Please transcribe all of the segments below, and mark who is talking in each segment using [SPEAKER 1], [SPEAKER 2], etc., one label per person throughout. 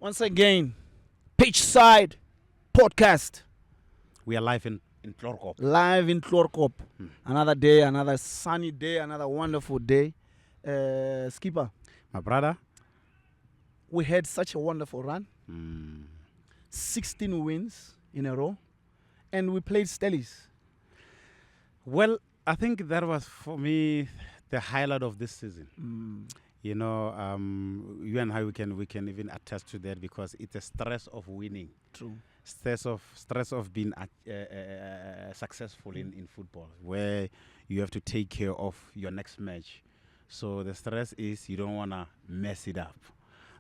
[SPEAKER 1] Once again, Pitchside Podcast.
[SPEAKER 2] We are live in Tlorkop.
[SPEAKER 1] Live in Tlorkop. Another day, another sunny day, another wonderful day. Skipper,
[SPEAKER 2] My brother.
[SPEAKER 1] we had such a wonderful run. 16 wins in a row. And we played Stellies.
[SPEAKER 2] Well, I think that was for me the highlight of this season. You know, you and I we can even attest to that because it's a stress of winning.
[SPEAKER 1] True.
[SPEAKER 2] Stress of being successful in football, where you have to take care of your next match. So the stress is you don't wanna mess it up.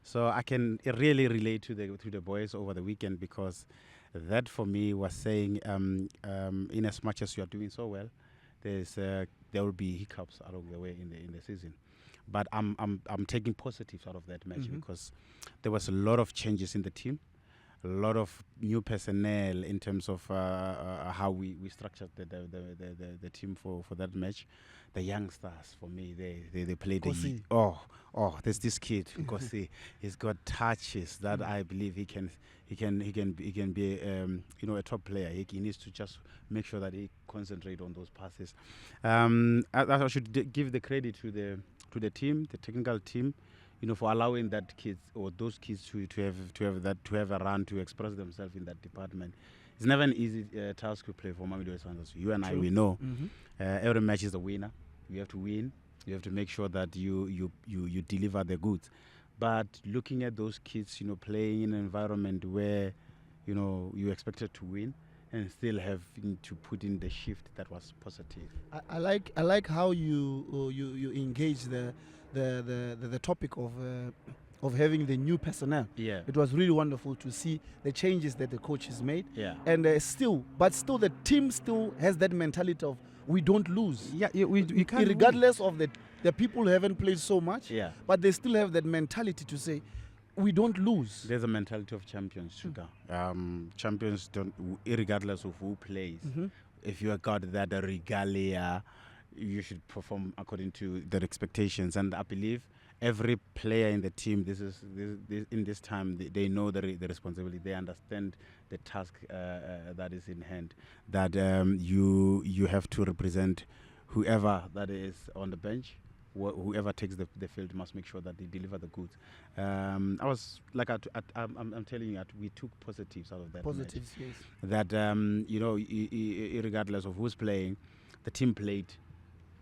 [SPEAKER 2] So I can really relate to the boys over the weekend because that for me was saying, in as much as you are doing so well, there will be hiccups along the way in the season. But I'm taking positives out of that match because there was a lot of changes in the team, a lot of new personnel in terms of how we structured the team for that match. The youngsters, for me, they played. There's this kid Nkosi. He's got touches that I believe he can be a top player. He needs to just make sure that he concentrate on those passes. I should give the credit to the team, the technical team, for allowing those kids to have a run to express themselves in that department. It's never an easy task to play for Mamelodi Sundowns. You and I, we know every match is a winner. You have to win. You have to make sure that you deliver the goods. But looking at those kids, playing in an environment where you expected to win and still having to put in the shift, that was positive.
[SPEAKER 1] I like how you engage the topic of having the new personnel.
[SPEAKER 2] Yeah.
[SPEAKER 1] It was really wonderful to see the changes that the coach has made.
[SPEAKER 2] Yeah.
[SPEAKER 1] And still the team still has that mentality of we don't lose.
[SPEAKER 2] Yeah, we can't
[SPEAKER 1] regardless of the people who haven't played so much.
[SPEAKER 2] Yeah.
[SPEAKER 1] But they still have that mentality to say we don't lose.
[SPEAKER 2] There's a mentality of champions, Sugar. Champions don't, regardless of who plays. If you got that regalia, you should perform according to their expectations. And I believe every player in the team, this in this time, they know the responsibility. They understand the task that is in hand. That you have to represent whoever that is on the bench. Whoever takes the field must make sure that they deliver the goods. I'm telling you, we took positives out of that.
[SPEAKER 1] Positives,
[SPEAKER 2] match.
[SPEAKER 1] Yes.
[SPEAKER 2] That regardless of who's playing, the team played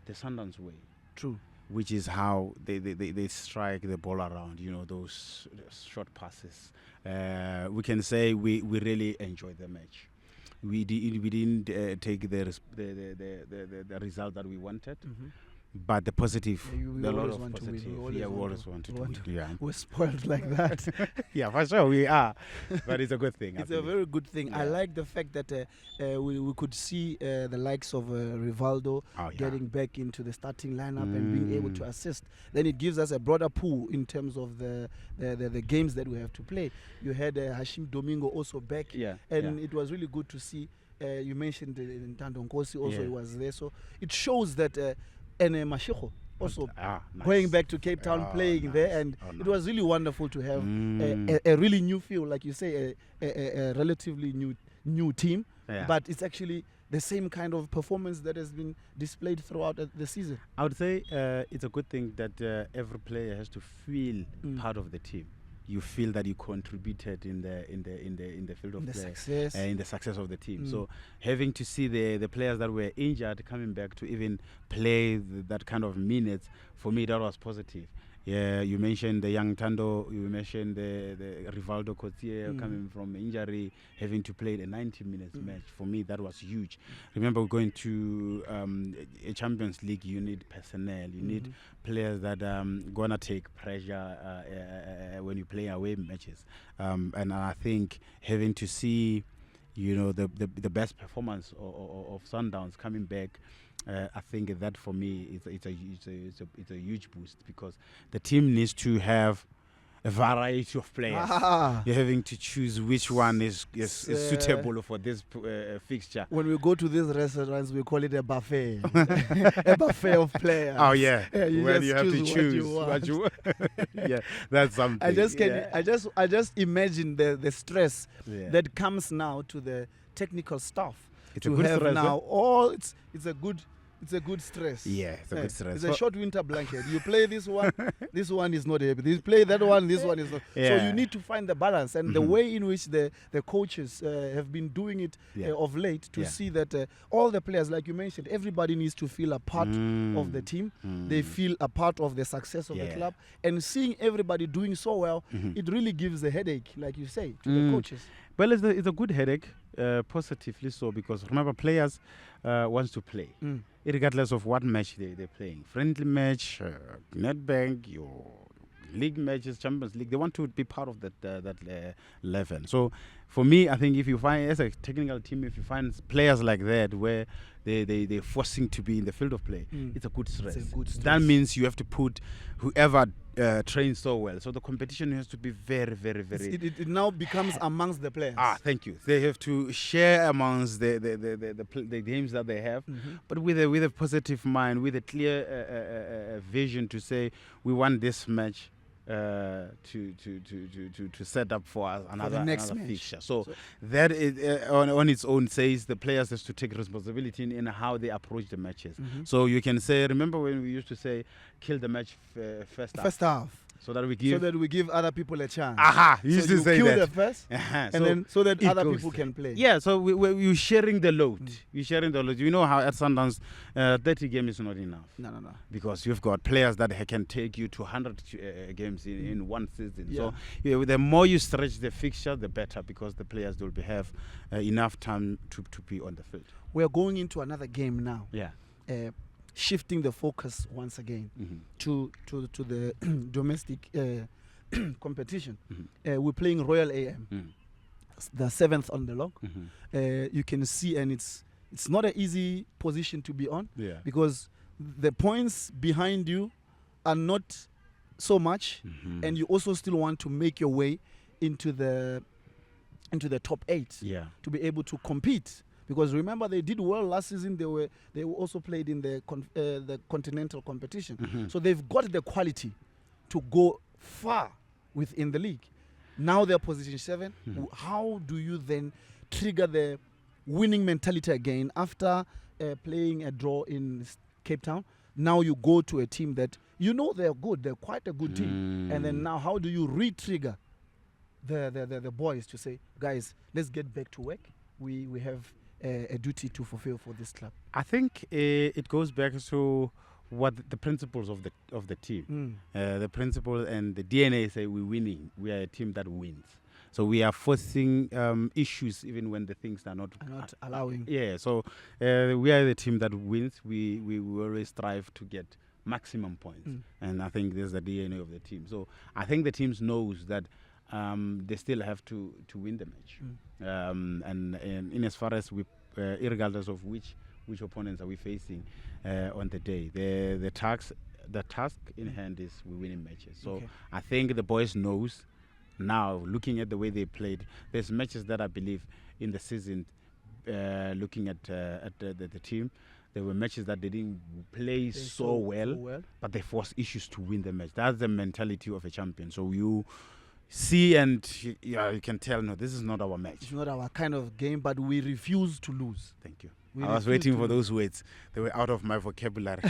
[SPEAKER 2] the Sundowns way.
[SPEAKER 1] True.
[SPEAKER 2] Which is how they strike the ball around. Those short passes. We can say we really enjoyed the match. We didn't take the result that we wanted. But the positive,
[SPEAKER 1] we always want to win.
[SPEAKER 2] We always want to win. Yeah.
[SPEAKER 1] We're spoiled like that.
[SPEAKER 2] Yeah, for sure we are. But it's a good thing.
[SPEAKER 1] It's a very good thing. Yeah. I like the fact that we could see the likes of Rivaldo getting back into the starting lineup and being able to assist. Then it gives us a broader pool in terms of the games that we have to play. You had Hashim Domingo also back.
[SPEAKER 2] Yeah.
[SPEAKER 1] And it was really good to see. You mentioned Ntando Nkosi also he was there. So it shows that and Mashiko also
[SPEAKER 2] nice.
[SPEAKER 1] Going back to Cape Town playing there, and it was really wonderful to have a really new feel, like you say, a relatively new team, but it's actually the same kind of performance that has been displayed throughout the season.
[SPEAKER 2] I would say it's a good thing that every player has to feel part of the team. You feel that you contributed in the field of play, in the success of the team. So having to see the players that were injured coming back to even play that kind of minutes, for me that was positive. Yeah, you mentioned the young Tando, you mentioned the Rivaldo Cotier coming from injury, having to play the 90 minutes match. For me, that was huge. Remember, going to a Champions League, you need personnel, you need players that gonna take pressure when you play away matches. And I think having to see, the best performance of Sundowns coming back. I think that for me it's a huge boost because the team needs to have a variety of players. You're having to choose which one is suitable for this fixture.
[SPEAKER 1] When we go to these restaurants, we call it a buffet. A buffet of players.
[SPEAKER 2] Oh yeah,
[SPEAKER 1] where
[SPEAKER 2] you have to choose what you want. Yeah, that's something.
[SPEAKER 1] I just imagine the stress that comes now to the technical staff.
[SPEAKER 2] It's a good stress.
[SPEAKER 1] Now, it's a good stress.
[SPEAKER 2] Yeah, it's a good stress.
[SPEAKER 1] It's a short winter blanket. You play this one, this one is not happy. You play that one, this one is not.
[SPEAKER 2] Yeah.
[SPEAKER 1] So you need to find the balance and the way in which the coaches have been doing it of late to see that all the players, like you mentioned, everybody needs to feel a part of the team. They feel a part of the success of the club. And seeing everybody doing so well, it really gives a headache, like you say, to the coaches.
[SPEAKER 2] Well, it's a good headache, positively so, because remember, players wants to play, regardless of what match they're playing. Friendly match, Netbank, your league matches, Champions League, they want to be part of that level. So for me, I think if you find, as a technical team, if you find players like that where they're forcing to be in the field of play, it's a good stress. That means you have to put whoever trains so well. So the competition has to be very, very, very...
[SPEAKER 1] It now becomes amongst the players.
[SPEAKER 2] Thank you. They have to share amongst the games that they have, but with a positive mind, with a clear vision to say, we want this match to set up for us another fixture. So that is, on its own says the players has to take responsibility in how they approach the matches. So you can say, remember when we used to say, kill the match first half. So that we give
[SPEAKER 1] other people a chance.
[SPEAKER 2] You used to say
[SPEAKER 1] kill
[SPEAKER 2] that.
[SPEAKER 1] the first, and then so that other people can play.
[SPEAKER 2] Yeah, so we're sharing the load. We're sharing the load. You know how at Sundowns, 30 games is not enough.
[SPEAKER 1] No.
[SPEAKER 2] Because you've got players that can take you to 100 games in one season.
[SPEAKER 1] Yeah.
[SPEAKER 2] So the more you stretch the fixture, the better, because the players will have enough time to be on the field.
[SPEAKER 1] We're going into another game now.
[SPEAKER 2] Yeah.
[SPEAKER 1] Shifting the focus once again to the domestic competition. We're playing Royal AM, the 7th on the log. You can see, and it's not an easy position to be on, because the points behind you are not so much, and you also still want to make your way into the top 8 to be able to compete. Because remember, they did well last season. They were also played in the continental competition. So they've got the quality to go far within the league. Now they're position 7. How do you then trigger the winning mentality again after playing a draw in Cape Town? Now you go to a team that you know they're good. They're quite a good team. And then now how do you re-trigger the boys to say, guys, let's get back to work. We have a duty to fulfill for this club.
[SPEAKER 2] I think it goes back to what the principles of the team, the principles and the DNA say we're winning. We are a team that wins. So we are forcing issues even when the things are not
[SPEAKER 1] allowing.
[SPEAKER 2] So we are the team that wins. We always strive to get maximum points, and I think there's the DNA of the team. So I think the teams knows that they still have to win the match. And in as far as we, regardless of which opponents are we facing on the day, the task in hand is we winning matches. So I think the boys knows now, looking at the way they played. There's matches that I believe in the season, looking at the team, there were matches that they didn't play so well, but they forced issues to win the match. That's the mentality of a champion. So you see and you can tell, no, this is not our match.
[SPEAKER 1] It's not our kind of game, but we refuse to lose.
[SPEAKER 2] Thank you. I was waiting for those words. They were out of my vocabulary.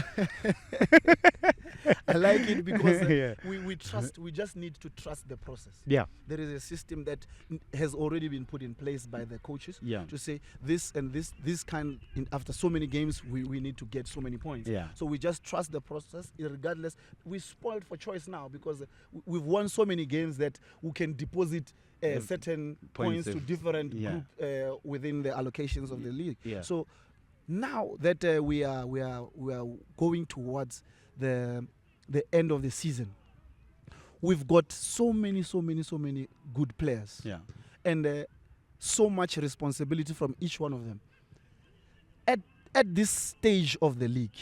[SPEAKER 1] I like it because we trust. We just need to trust the process.
[SPEAKER 2] Yeah.
[SPEAKER 1] There is a system that has already been put in place by the coaches to say this and this kind. After so many games, we need to get so many points.
[SPEAKER 2] Yeah.
[SPEAKER 1] So we just trust the process, regardless. We're spoiled for choice now because we've won so many games that we can deposit certain points to different groups within the allocations of the league. Yeah. So now that we are going towards the end of the season, we've got so many good players, and so much responsibility from each one of them. At this stage of the league,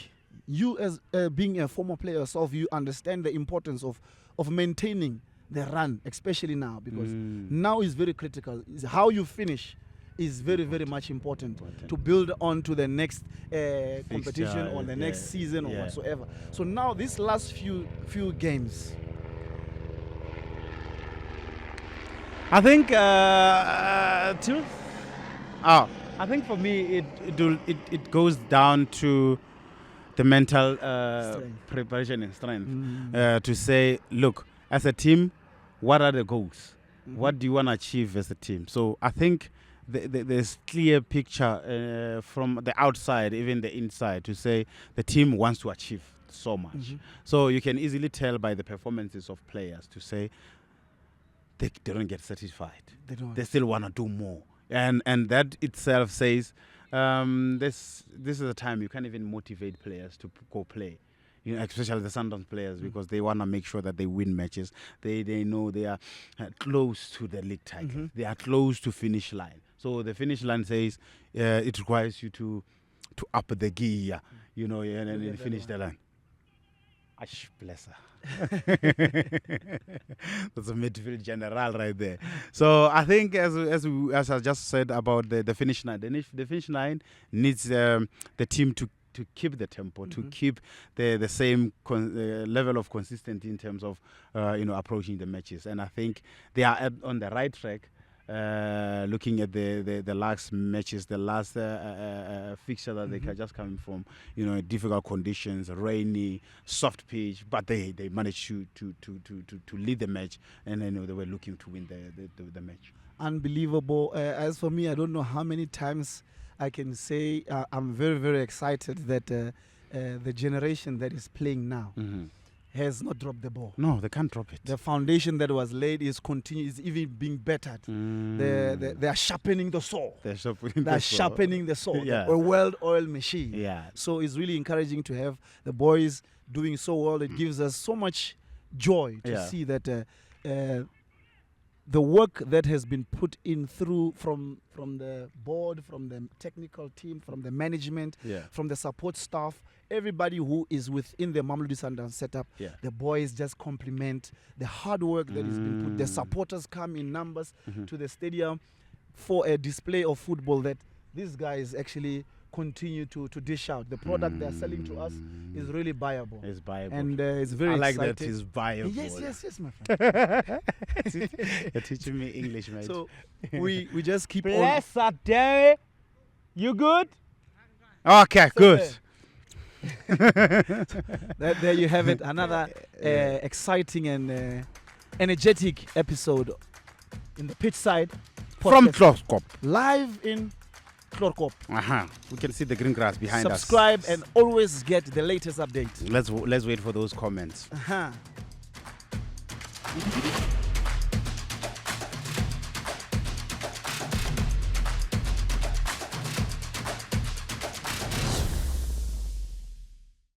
[SPEAKER 1] you as being a former player yourself, you understand the importance of maintaining the run, especially now, because now is very critical. Is how you finish is very, very much important to build on to the next competition or the next season or whatsoever. So now these last few games,
[SPEAKER 2] I think I think for me it goes down to the mental preparation and strength to say, look, as a team, what are the goals? What do you want to achieve as a team? So I think there's clear picture from the outside, even the inside, to say the team wants to achieve so much. So you can easily tell by the performances of players to say they don't get satisfied. They still want to do more. And that itself says this is a time you can't even motivate players to go play. You know, especially the Sundowns players, because they want to make sure that they win matches. They know they are close to the league title. They are close to finish line. So the finish line says it requires you to up the gear, you know, and finish the line. Ash, bless her. That's a midfield general right there. So I think, as I just said about the finish line, the finish line needs the team to keep the tempo, to keep the same level of consistency in terms of approaching the matches. And I think they are on the right track. Looking at the last matches, the last fixture that they can just come from, difficult conditions, rainy, soft pitch, but they managed to lead the match, and they were looking to win the match.
[SPEAKER 1] Unbelievable. As for me, I don't know how many times I can say I'm very, very excited that the generation that is playing now has not dropped the ball.
[SPEAKER 2] No, they can't drop it.
[SPEAKER 1] The foundation that was laid is even being bettered. They are sharpening the saw. They're sharpening the saw.
[SPEAKER 2] Yeah.
[SPEAKER 1] A well-oiled machine.
[SPEAKER 2] Yeah.
[SPEAKER 1] So it's really encouraging to have the boys doing so well. It gives us so much joy to see that the work that has been put in through from the board, from the technical team, from the management, from the support staff, everybody who is within the Mamelodi Sundowns setup, the boys just compliment the hard work that has been put. The supporters come in numbers to the stadium for a display of football that these guys actually continue to dish out. The product they're selling to us is really viable.
[SPEAKER 2] It's viable.
[SPEAKER 1] And it's very exciting.
[SPEAKER 2] I like that it's viable.
[SPEAKER 1] Yes, my friend.
[SPEAKER 2] You're teaching me English, mate.
[SPEAKER 1] So we just keep
[SPEAKER 2] Bless on. Day. You good? Okay, good.
[SPEAKER 1] There you have it. Another exciting and energetic episode in the Pitchside Podcast.
[SPEAKER 2] From Closcop.
[SPEAKER 1] Live in Clorkop.
[SPEAKER 2] We can see the green grass behind us.
[SPEAKER 1] Subscribe and always get the latest updates.
[SPEAKER 2] Let's wait for those comments.